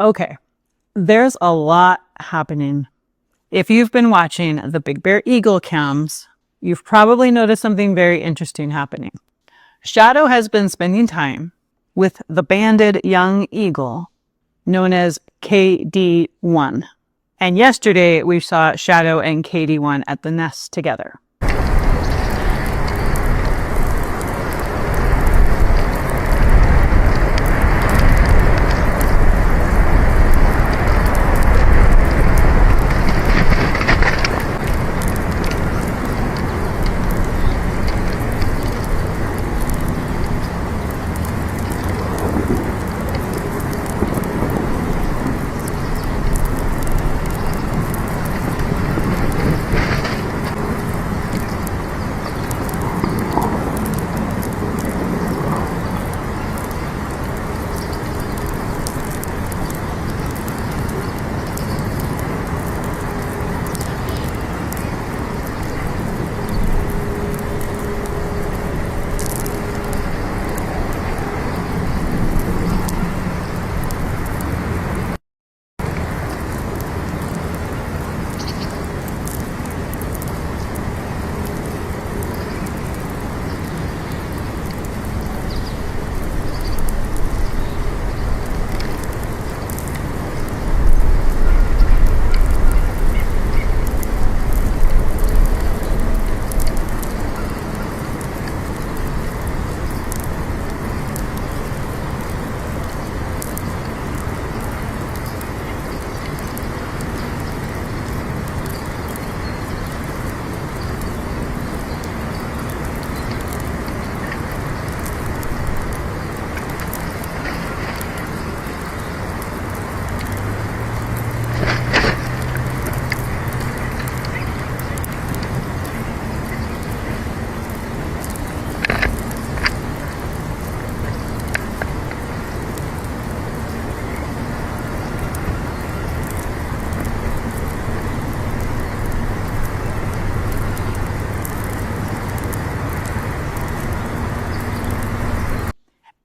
Okay, there's a lot happening. If you've been watching the Big Bear Eagle cams, you've probably noticed something very interesting happening. Shadow has been spending time with the banded young eagle known as KD1. And yesterday we saw Shadow and KD1 at the nest together.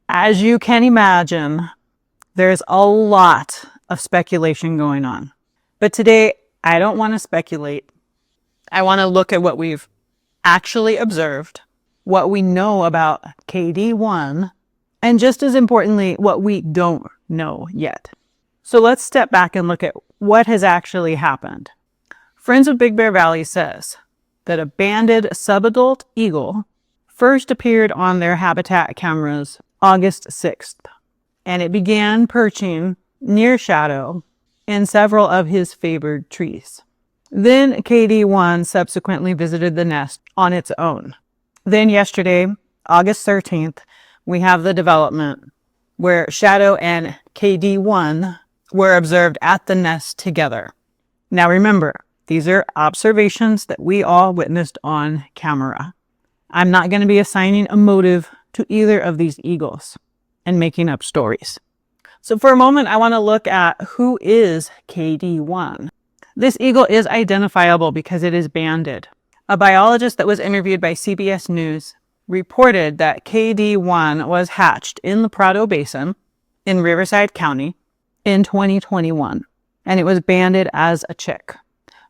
As you can imagine, there's a lot of speculation going on. But today, I don't want to speculate. I want to look at what we've actually observed, what we know about KD1, and just as importantly, what we don't know yet. So let's step back and look at what has actually happened. Friends of Big Bear Valley says that a banded subadult eagle first appeared on their habitat cameras August 6th, and it began perching near Shadow in several of his favored trees. Then KD1 subsequently visited the nest on its own. Then yesterday, August 13th, we have the development where Shadow and KD1 were observed at the nest together. Now remember, these are observations that we all witnessed on camera. I'm not going to be assigning a motive to either of these eagles and making up stories. So for a moment, I want to look at who is KD1. This eagle is identifiable because it is banded. A biologist that was interviewed by CBS News reported that KD1 was hatched in the Prado Basin in Riverside County in 2021, and it was banded as a chick.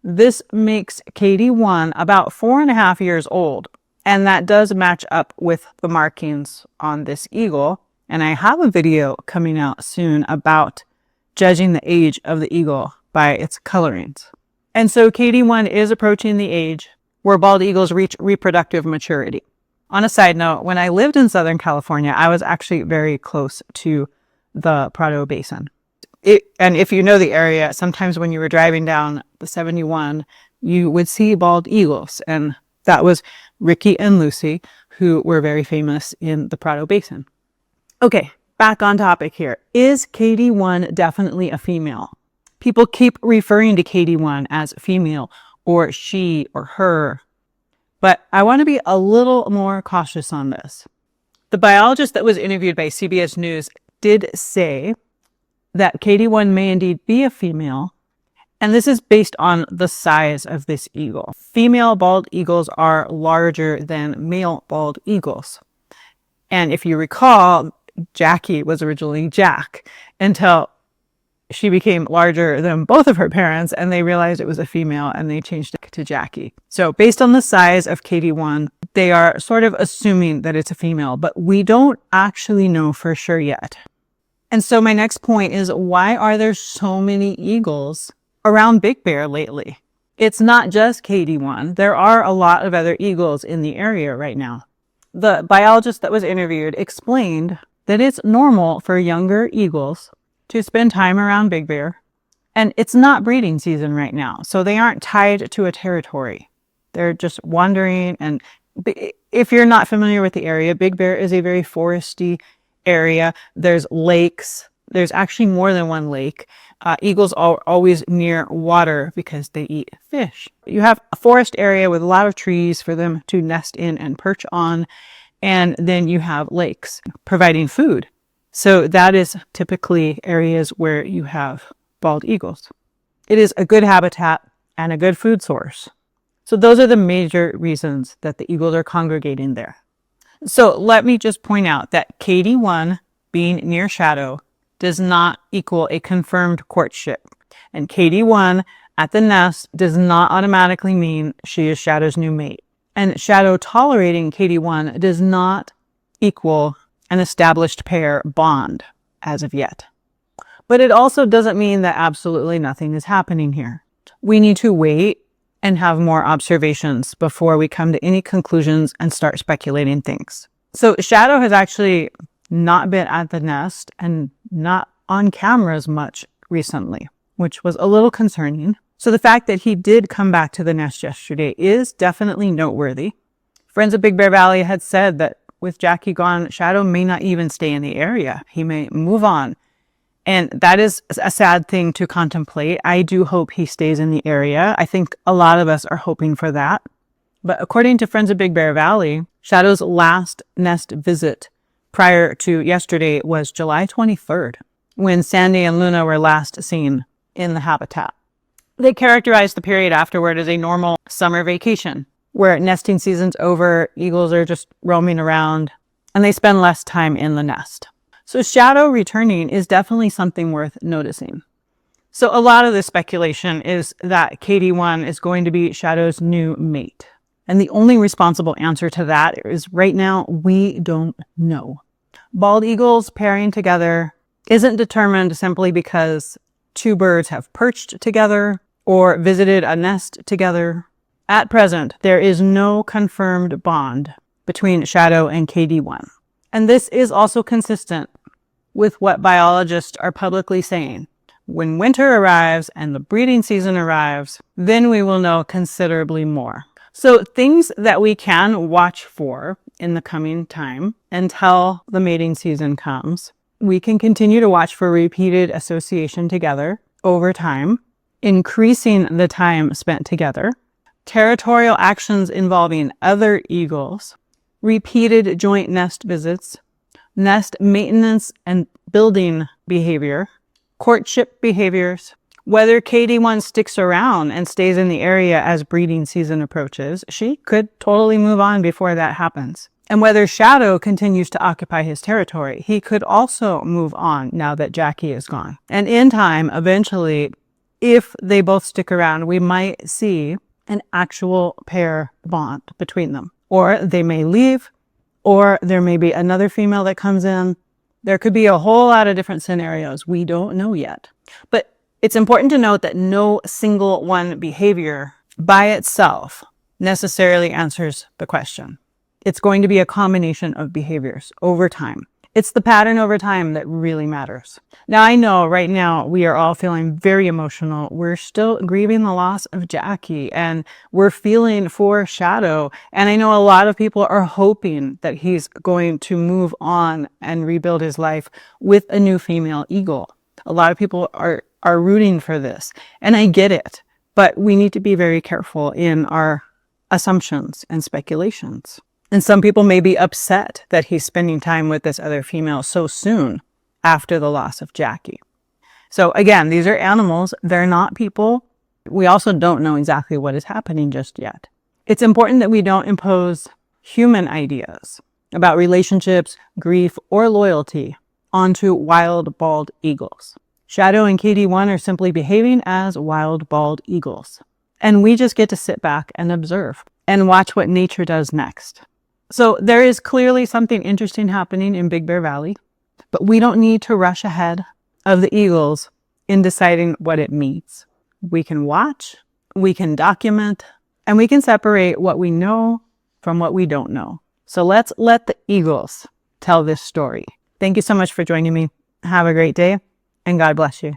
This makes KD1 about 4.5 years old. And that does match up with the markings on this eagle. And I have a video coming out soon about judging the age of the eagle by its colorings. And so KD1 is approaching the age where bald eagles reach reproductive maturity. On a side note, when I lived in Southern California, I was actually very close to the Prado Basin. And if you know the area, sometimes when you were driving down the 71, you would see bald eagles. And that was Ricky and Lucy, who were very famous in the Prado Basin. Okay, back on topic here. Is KD1 definitely a female? People keep referring to KD1 as female or she or her, but I want to be a little more cautious on this. The biologist that was interviewed by CBS News did say that KD1 may indeed be a female, and this is based on the size of this eagle. Female bald eagles are larger than male bald eagles. And if you recall, Jackie was originally Jack until she became larger than both of her parents, and they realized it was a female, and they changed it to Jackie. So based on the size of KD1, they are sort of assuming that it's a female, but we don't actually know for sure yet. And so my next point is, why are there so many eagles around Big Bear lately? It's not just KD1. There are a lot of other eagles in the area right now. The biologist that was interviewed explained that it's normal for younger eagles to spend time around Big Bear, and it's not breeding season right now, so they aren't tied to a territory. They're just wandering, and if you're not familiar with the area, Big Bear is a very foresty area. There's lakes. There's actually more than one lake. Eagles are always near water because they eat fish. You have a forest area with a lot of trees for them to nest in and perch on, and then you have lakes providing food. So that is typically areas where you have bald eagles. It is a good habitat and a good food source. So those are the major reasons that the eagles are congregating there. So let me just point out that KD1 being near Shadow does not equal a confirmed courtship. And KD1 at the nest does not automatically mean she is Shadow's new mate. And Shadow tolerating KD1 does not equal an established pair bond as of yet. But it also doesn't mean that absolutely nothing is happening here. We need to wait and have more observations before we come to any conclusions and start speculating things. So Shadow has actually not been at the nest and not on cameras much recently, which was a little concerning. So the fact that he did come back to the nest yesterday is definitely noteworthy. Friends of Big Bear Valley had said that with Jackie gone, Shadow may not even stay in the area. He may move on. And that is a sad thing to contemplate. I do hope he stays in the area. I think a lot of us are hoping for that. But according to Friends of Big Bear Valley, Shadow's last nest visit prior to yesterday was July 23rd, when Sandy and Luna were last seen in the habitat. They characterized the period afterward as a normal summer vacation, where nesting season's over, eagles are just roaming around, and they spend less time in the nest. So Shadow returning is definitely something worth noticing. So a lot of the speculation is that KD1 is going to be Shadow's new mate. And the only responsible answer to that is right now, we don't know. Bald eagles pairing together isn't determined simply because two birds have perched together or visited a nest together. At present, there is no confirmed bond between Shadow and KD1. And this is also consistent with what biologists are publicly saying. When winter arrives and the breeding season arrives, then we will know considerably more. So things that we can watch for in the coming time until the mating season comes, we can continue to watch for repeated association together over time, increasing the time spent together, territorial actions involving other eagles, repeated joint nest visits, nest maintenance and building behavior, courtship behaviors, whether KD1 sticks around and stays in the area as breeding season approaches. She could totally move on before that happens. And whether Shadow continues to occupy his territory, he could also move on now that Jackie is gone. And in time, eventually, if they both stick around, we might see an actual pair bond between them. Or they may leave, or there may be another female that comes in. There could be a whole lot of different scenarios. We don't know yet. But it's important to note that no single one behavior by itself necessarily answers the question. It's going to be a combination of behaviors over time. It's the pattern over time that really matters. Now, I know right now we are all feeling very emotional. We're still grieving the loss of Jackie, and we're feeling for Shadow. And I know a lot of people are hoping that he's going to move on and rebuild his life with a new female eagle. A lot of people are rooting for this, and I get it. But we need to be very careful in our assumptions and speculations. And some people may be upset that he's spending time with this other female so soon after the loss of Jackie. So again, these are animals. They're not people. We also don't know exactly what is happening just yet. It's important that we don't impose human ideas about relationships, grief, or loyalty onto wild bald eagles. Shadow and KD1 are simply behaving as wild bald eagles. And we just get to sit back and observe and watch what nature does next. So there is clearly something interesting happening in Big Bear Valley, but we don't need to rush ahead of the eagles in deciding what it means. We can watch, we can document, and we can separate what we know from what we don't know. So let's let the eagles tell this story. Thank you so much for joining me. Have a great day, and God bless you.